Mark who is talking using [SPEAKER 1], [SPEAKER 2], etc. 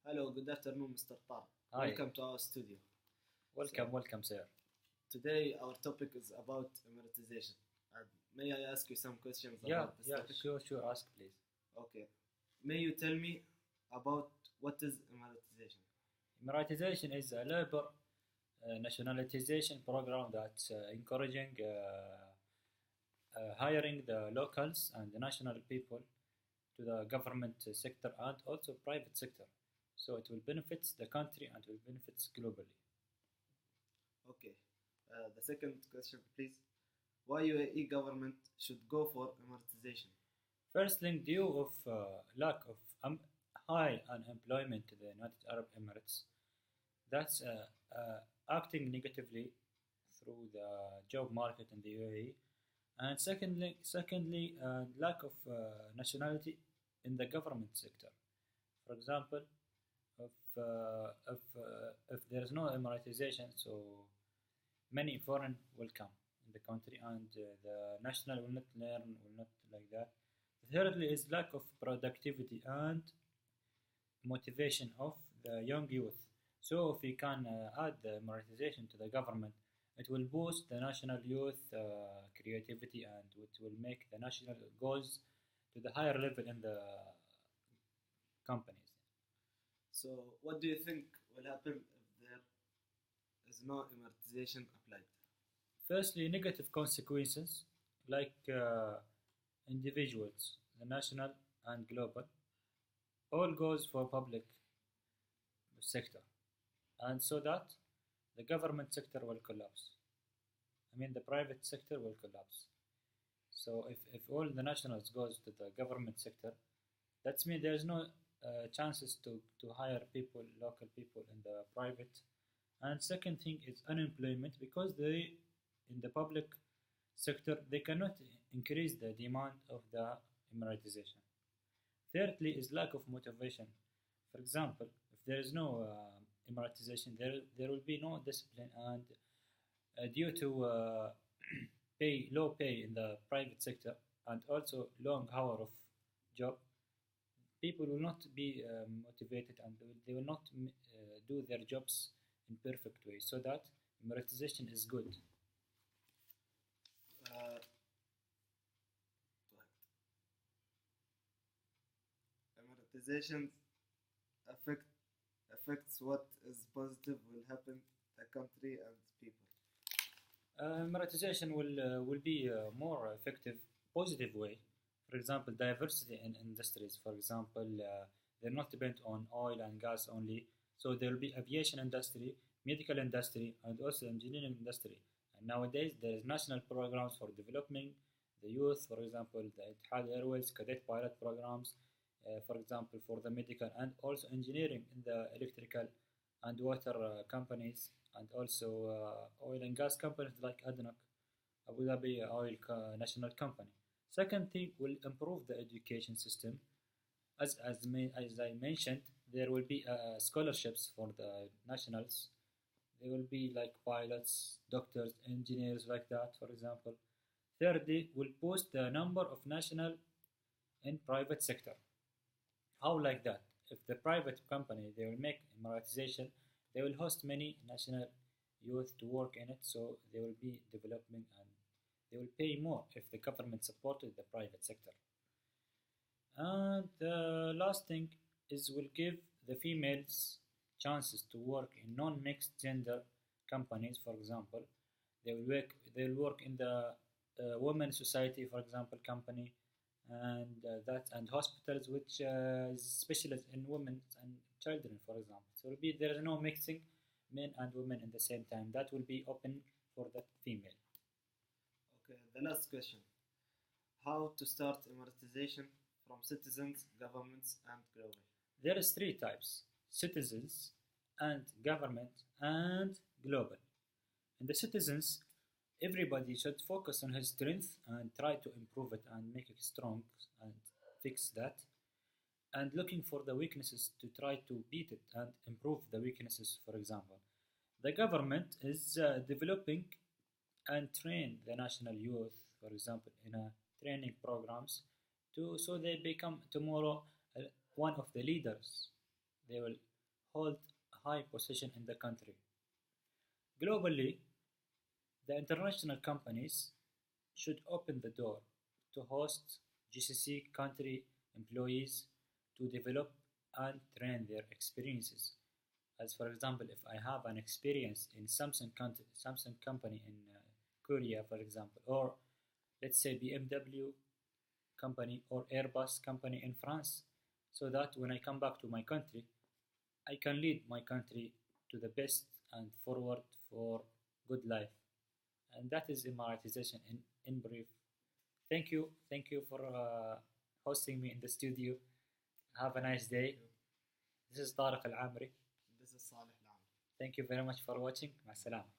[SPEAKER 1] Hello, good afternoon, Mr. Tariq.
[SPEAKER 2] Hi,
[SPEAKER 1] Welcome to our studio. So,
[SPEAKER 2] welcome, sir.
[SPEAKER 1] today our topic is about emiratization. May I ask you some questions
[SPEAKER 2] Yeah,
[SPEAKER 1] about this
[SPEAKER 2] yeah,
[SPEAKER 1] topic?
[SPEAKER 2] sure, ask please.
[SPEAKER 1] Okay. May you tell me about what is emiratization?
[SPEAKER 2] Emiritization is a labor nationalization program that's encouraging hiring the locals and the national people to the government sector and also private sector. So it will benefit the country and will benefit globally.
[SPEAKER 1] Okay. The second question, please. Why UAE government should go for emiratization?
[SPEAKER 2] Firstly, due of lack of high unemployment in the United Arab Emirates, that's acting negatively through the job market in the UAE. And secondly, lack of nationality in the government sector. For example, if there is no Emiratization, so many foreign will come in the country, and the national will not learn, will not like that. Thirdly, is lack of productivity and motivation of the young youth. So if we can add the monetization to the government, it will boost the national youth creativity and it will make the national goals to the higher level in the companies.
[SPEAKER 1] So, what do you think will happen if there is no emiratization applied?
[SPEAKER 2] Firstly, negative consequences like individuals, the national and global, all goes for public sector, and so that the government sector will collapse. I mean, the private sector will collapse. So if all the nationals goes to the government sector, that means there's no chances to hire people, local people in the private. And second thing is unemployment because they in the public sector they cannot increase the demand of the emiratization. Thirdly is lack of motivation. For example, if there is no emiratization, there will be no discipline, and due to pay low pay in the private sector and also long hour of job, people will not be motivated and they will not do their jobs in perfect way. So that emiratization is good.
[SPEAKER 1] Uh, emiratization affect, affects what is positive will happen the country and people.
[SPEAKER 2] Monetization will be more effective, positive way. For example, diversity in industries. For example, they're not dependent on oil and gas only. So there will be aviation industry, medical industry, and also engineering industry. And nowadays there is national programs for developing the youth. For example, the Etihad Airways cadet pilot programs. For example, for the medical and also engineering in the electrical and water companies and also oil and gas companies like ADNOC, Abu Dhabi National Company. Second thing will improve the education system. As I mentioned, there will be scholarships for the nationals. They will be like pilots, doctors, engineers like that, for example. Thirdly, will boost the number of national in private sector. How like that? If the private company they will make monetization, they will host many national youth to work in it, so they will be developing and they will pay more if the government supported the private sector. And the last thing is will give the females chances to work in non-mixed gender companies. For example, they will work in the women's society, for example, company, and and hospitals which is specialized in women and children, for example. So will be there is no mixing men and women in the same time. That will be open for the female.
[SPEAKER 1] Okay, the last question. How to start emiratization from citizens, governments, and global?
[SPEAKER 2] There is three types: citizens and government and global. And the citizens, everybody should focus on his strength and try to improve it and make it strong and fix that. And looking for the weaknesses to try to beat it and improve the weaknesses. For example, the government is developing and train the national youth, for example, in a training programs to so they become tomorrow one of the leaders. They will hold a high position in the country. Globally, the international companies should open the door to host GCC country employees to develop and train their experiences. As for example, if I have an experience in Samsung company in Korea, for example, or let's say BMW company or Airbus company in France, so that when I come back to my country, I can lead my country to the best and forward for good life. And that is Emiritization in brief. Thank you for hosting me in the studio. Have a nice
[SPEAKER 1] Thank
[SPEAKER 2] day.
[SPEAKER 1] you.
[SPEAKER 2] This is Tariq AlAmeri.
[SPEAKER 1] This is Saleh AlAmeri.
[SPEAKER 2] Thank you very much for watching. مع السلامة.